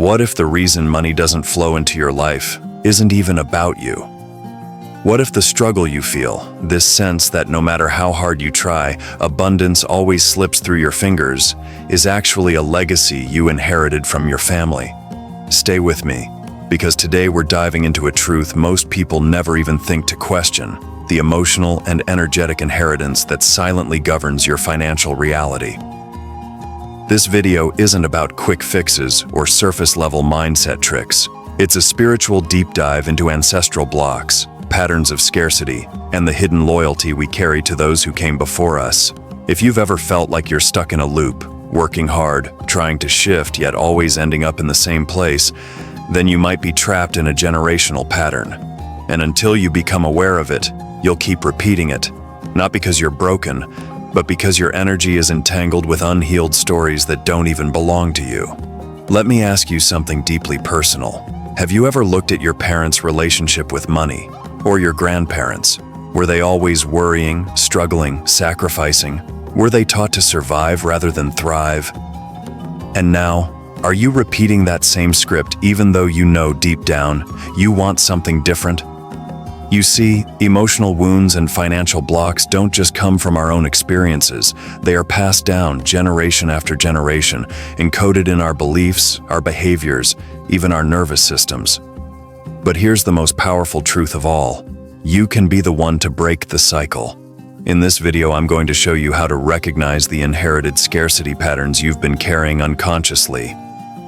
What if the reason money doesn't flow into your life isn't even about you? What if the struggle you feel, this sense that no matter how hard you try, abundance always slips through your fingers, is actually a legacy you inherited from your family? Stay with me, because today we're diving into a truth most people never even think to question: the emotional and energetic inheritance that silently governs your financial reality. This video isn't about quick fixes or surface-level mindset tricks. It's a spiritual deep dive into ancestral blocks, patterns of scarcity, and the hidden loyalty we carry to those who came before us. If you've ever felt like you're stuck in a loop, working hard, trying to shift, yet always ending up in the same place, then you might be trapped in a generational pattern. And until you become aware of it, you'll keep repeating it, not because you're broken, but because your energy is entangled with unhealed stories that don't even belong to you. Let me ask you something deeply personal. Have you ever looked at your parents' relationship with money, or your grandparents? Were they always worrying, struggling, sacrificing? Were they taught to survive rather than thrive? And now, are you repeating that same script even though you know deep down you want something different? You see, emotional wounds and financial blocks don't just come from our own experiences. They are passed down generation after generation, encoded in our beliefs, our behaviors, even our nervous systems. But here's the most powerful truth of all: you can be the one to break the cycle. In this video, I'm going to show you how to recognize the inherited scarcity patterns you've been carrying unconsciously,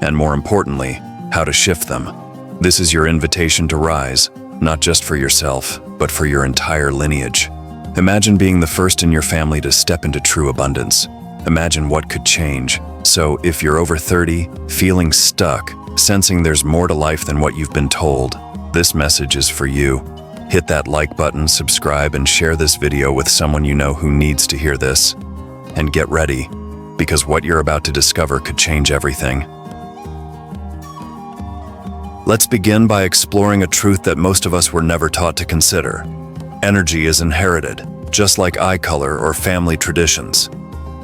and more importantly, how to shift them. This is your invitation to rise, not just for yourself, but for your entire lineage. Imagine being the first in your family to step into true abundance. Imagine what could change. So if you're over 30, feeling stuck, sensing there's more to life than what you've been told, this message is for you. Hit that like button, subscribe, and share this video with someone you know who needs to hear this. And get ready, because what you're about to discover could change everything. Let's begin by exploring a truth that most of us were never taught to consider. Energy is inherited, just like eye color or family traditions.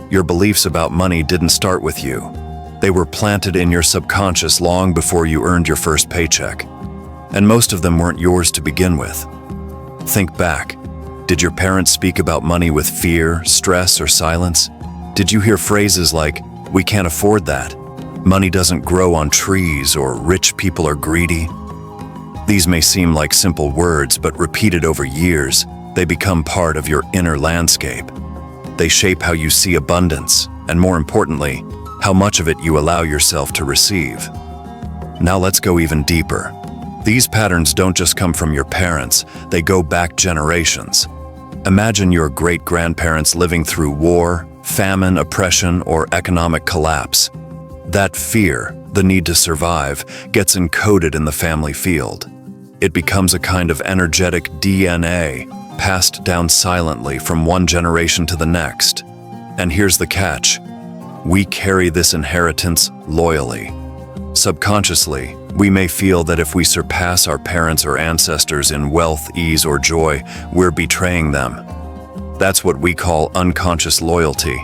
Your beliefs about money didn't start with you. They were planted in your subconscious long before you earned your first paycheck. And most of them weren't yours to begin with. Think back. Did your parents speak about money with fear, stress, or silence? Did you hear phrases like, "We can't afford that," "Money doesn't grow on trees," or "Rich people are greedy"? These may seem like simple words, but repeated over years, they become part of your inner landscape. They shape how you see abundance, and more importantly, how much of it you allow yourself to receive. Now let's go even deeper. These patterns don't just come from your parents, they go back generations. Imagine your great-grandparents living through war, famine, oppression, or economic collapse. That fear, the need to survive, gets encoded in the family field. It becomes a kind of energetic DNA, passed down silently from one generation to the next. And here's the catch: we carry this inheritance loyally. Subconsciously, we may feel that if we surpass our parents or ancestors in wealth, ease, or joy, we're betraying them. That's what we call unconscious loyalty,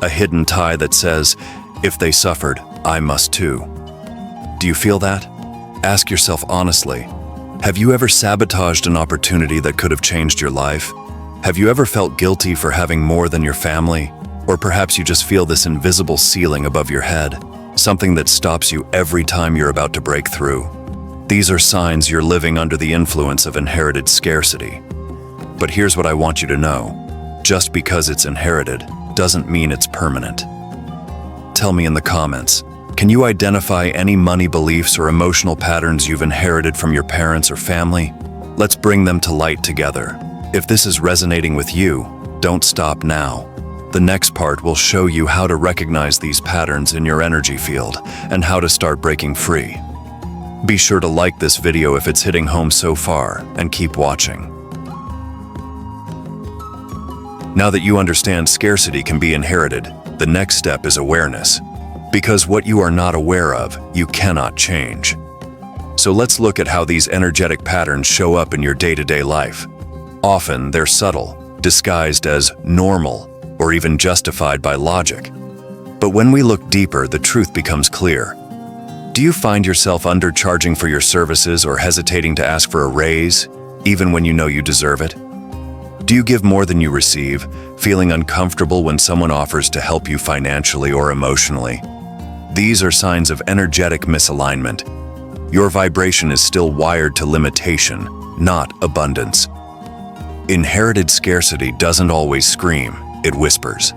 a hidden tie that says, if they suffered, I must too. Do you feel that? Ask yourself honestly, have you ever sabotaged an opportunity that could have changed your life? Have you ever felt guilty for having more than your family? Or perhaps you just feel this invisible ceiling above your head, something that stops you every time you're about to break through. These are signs you're living under the influence of inherited scarcity. But here's what I want you to know. Just because it's inherited doesn't mean it's permanent. Tell me in the comments, can you identify any money beliefs or emotional patterns you've inherited from your parents or family? Let's bring them to light together. If this is resonating with you, don't stop now. The next part will show you how to recognize these patterns in your energy field and how to start breaking free. Be sure to like this video if it's hitting home so far, and keep watching. Now that you understand scarcity can be inherited, the next step is awareness. Because what you are not aware of, you cannot change. So let's look at how these energetic patterns show up in your day-to-day life. Often they're subtle, disguised as normal, or even justified by logic. But when we look deeper, the truth becomes clear. Do you find yourself undercharging for your services or hesitating to ask for a raise, even when you know you deserve it? Do you give more than you receive, feeling uncomfortable when someone offers to help you financially or emotionally? These are signs of energetic misalignment. Your vibration is still wired to limitation, not abundance. Inherited scarcity doesn't always scream, it whispers.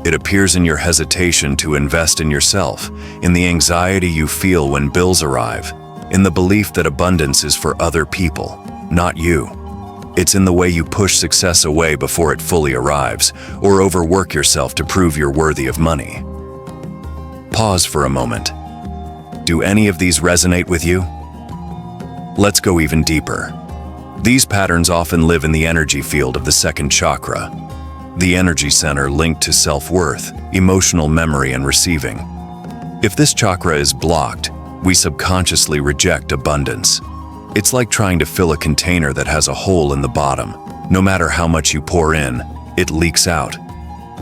It appears in your hesitation to invest in yourself, in the anxiety you feel when bills arrive, in the belief that abundance is for other people, not you. It's in the way you push success away before it fully arrives, or overwork yourself to prove you're worthy of money. Pause for a moment. Do any of these resonate with you? Let's go even deeper. These patterns often live in the energy field of the second chakra, the energy center linked to self-worth, emotional memory, and receiving. If this chakra is blocked, we subconsciously reject abundance. It's like trying to fill a container that has a hole in the bottom. No matter how much you pour in, it leaks out.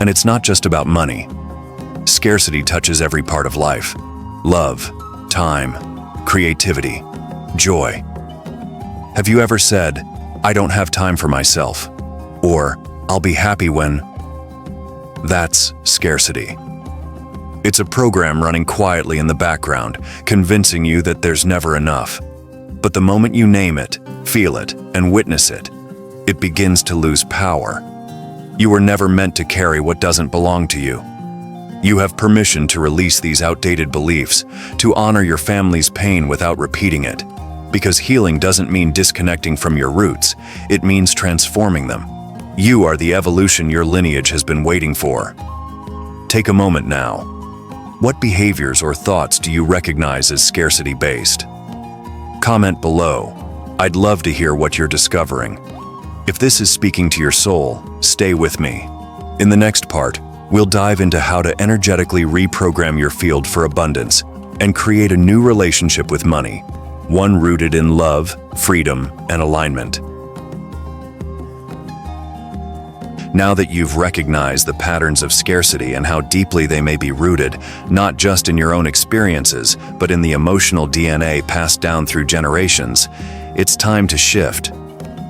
And it's not just about money. Scarcity touches every part of life: love, time, creativity, joy. Have you ever said, "I don't have time for myself," or "I'll be happy when"? That's scarcity. It's a program running quietly in the background, convincing you that there's never enough. But the moment you name it, feel it, and witness it, it begins to lose power. You were never meant to carry what doesn't belong to you. You have permission to release these outdated beliefs, to honor your family's pain without repeating it. Because healing doesn't mean disconnecting from your roots, it means transforming them. You are the evolution your lineage has been waiting for. Take a moment now. What behaviors or thoughts do you recognize as scarcity-based? Comment below. I'd love to hear what you're discovering. If this is speaking to your soul, stay with me. In the next part, we'll dive into how to energetically reprogram your field for abundance and create a new relationship with money, one rooted in love, freedom, and alignment. Now that you've recognized the patterns of scarcity and how deeply they may be rooted, not just in your own experiences, but in the emotional DNA passed down through generations, it's time to shift.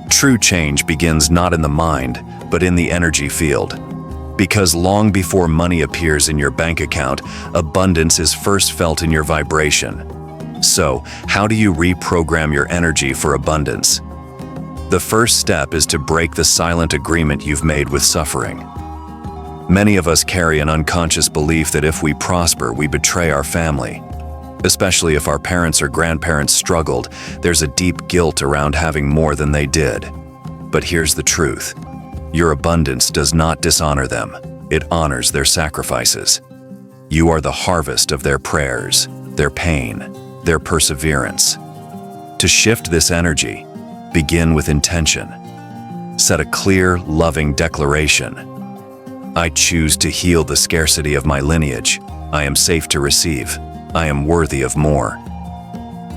True change begins not in the mind, but in the energy field. Because long before money appears in your bank account, abundance is first felt in your vibration. So, how do you reprogram your energy for abundance? The first step is to break the silent agreement you've made with suffering. Many of us carry an unconscious belief that if we prosper, we betray our family. Especially if our parents or grandparents struggled, there's a deep guilt around having more than they did. But here's the truth. Your abundance does not dishonor them. It honors their sacrifices. You are the harvest of their prayers, their pain, their perseverance. To shift this energy, begin with intention. Set a clear, loving declaration. I choose to heal the scarcity of my lineage. I am safe to receive. I am worthy of more.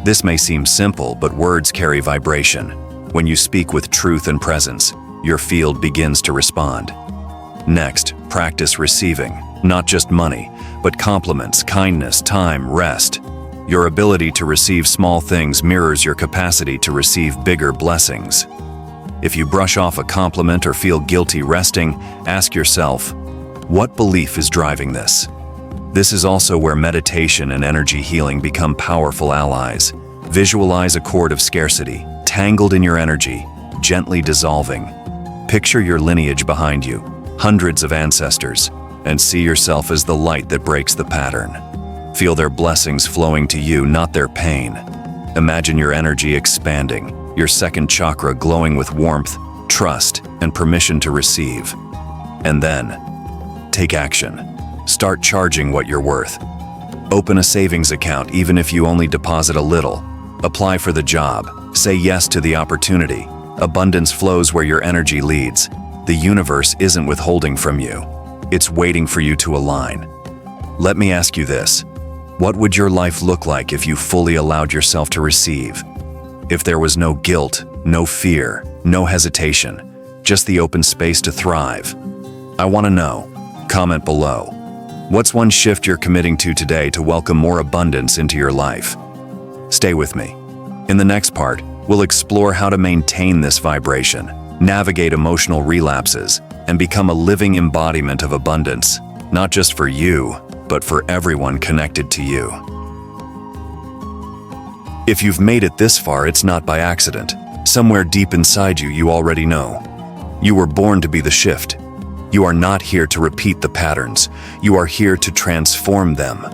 This may seem simple, but words carry vibration. When you speak with truth and presence, your field begins to respond. Next, practice receiving, not just money, but compliments, kindness, time, rest. Your ability to receive small things mirrors your capacity to receive bigger blessings. If you brush off a compliment or feel guilty resting, ask yourself, what belief is driving this? This is also where meditation and energy healing become powerful allies. Visualize a cord of scarcity, tangled in your energy, gently dissolving. Picture your lineage behind you, hundreds of ancestors, and see yourself as the light that breaks the pattern. Feel their blessings flowing to you, not their pain. Imagine your energy expanding, your second chakra glowing with warmth, trust, and permission to receive. And then, take action. Start charging what you're worth. Open a savings account even if you only deposit a little. Apply for the job. Say yes to the opportunity. Abundance flows where your energy leads. The universe isn't withholding from you. It's waiting for you to align. Let me ask you this. What would your life look like if you fully allowed yourself to receive? If there was no guilt, no fear, no hesitation, just the open space to thrive? I want to know. Comment below. What's one shift you're committing to today to welcome more abundance into your life? Stay with me. In the next part, we'll explore how to maintain this vibration, navigate emotional relapses, and become a living embodiment of abundance, not just for you, but for everyone connected to you. If you've made it this far, it's not by accident. Somewhere deep inside you, you already know. You were born to be the shift. You are not here to repeat the patterns. You are here to transform them.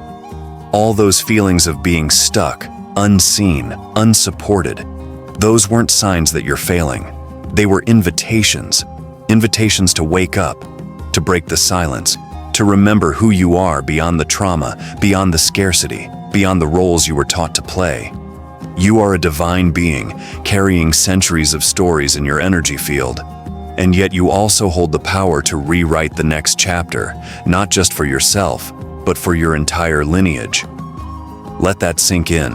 All those feelings of being stuck, unseen, unsupported, those weren't signs that you're failing. They were invitations. Invitations to wake up, to break the silence, to remember who you are beyond the trauma, beyond the scarcity, beyond the roles you were taught to play. You are a divine being, carrying centuries of stories in your energy field. And yet you also hold the power to rewrite the next chapter, not just for yourself, but for your entire lineage. Let that sink in.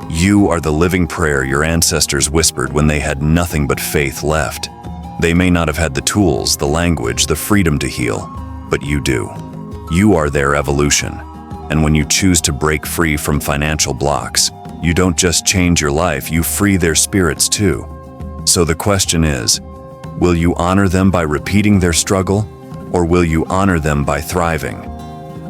You are the living prayer your ancestors whispered when they had nothing but faith left. They may not have had the tools, the language, the freedom to heal, but you do. You are their evolution. And when you choose to break free from financial blocks, you don't just change your life, you free their spirits too. So the question is, will you honor them by repeating their struggle, or will you honor them by thriving?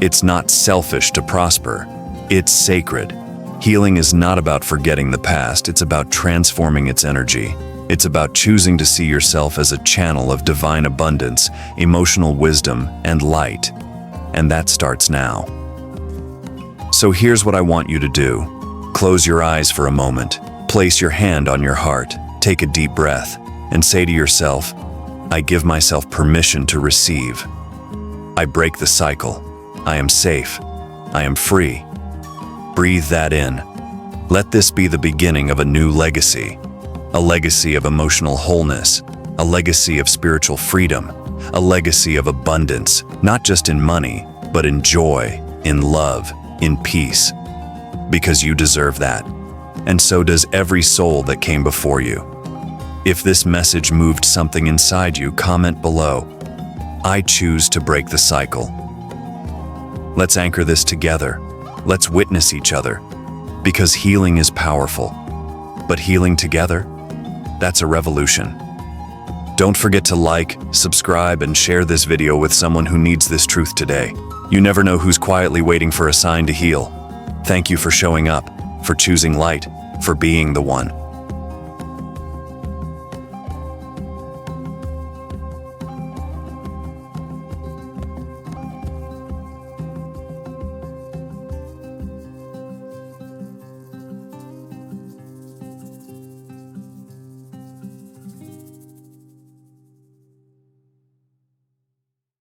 It's not selfish to prosper. It's sacred. Healing is not about forgetting the past, it's about transforming its energy. It's about choosing to see yourself as a channel of divine abundance, emotional wisdom, and light. And that starts now. So here's what I want you to do. Close your eyes for a moment. Place your hand on your heart. Take a deep breath. And say to yourself, I give myself permission to receive. I break the cycle. I am safe. I am free. Breathe that in. Let this be the beginning of a new legacy. A legacy of emotional wholeness. A legacy of spiritual freedom. A legacy of abundance, not just in money, but in joy, in love, in peace. Because you deserve that. And so does every soul that came before you. If this message moved something inside you, comment below. I choose to break the cycle. Let's anchor this together. Let's witness each other. Because healing is powerful. But healing together? That's a revolution. Don't forget to like, subscribe, and share this video with someone who needs this truth today. You never know who's quietly waiting for a sign to heal. Thank you for showing up, for choosing light, for being the one.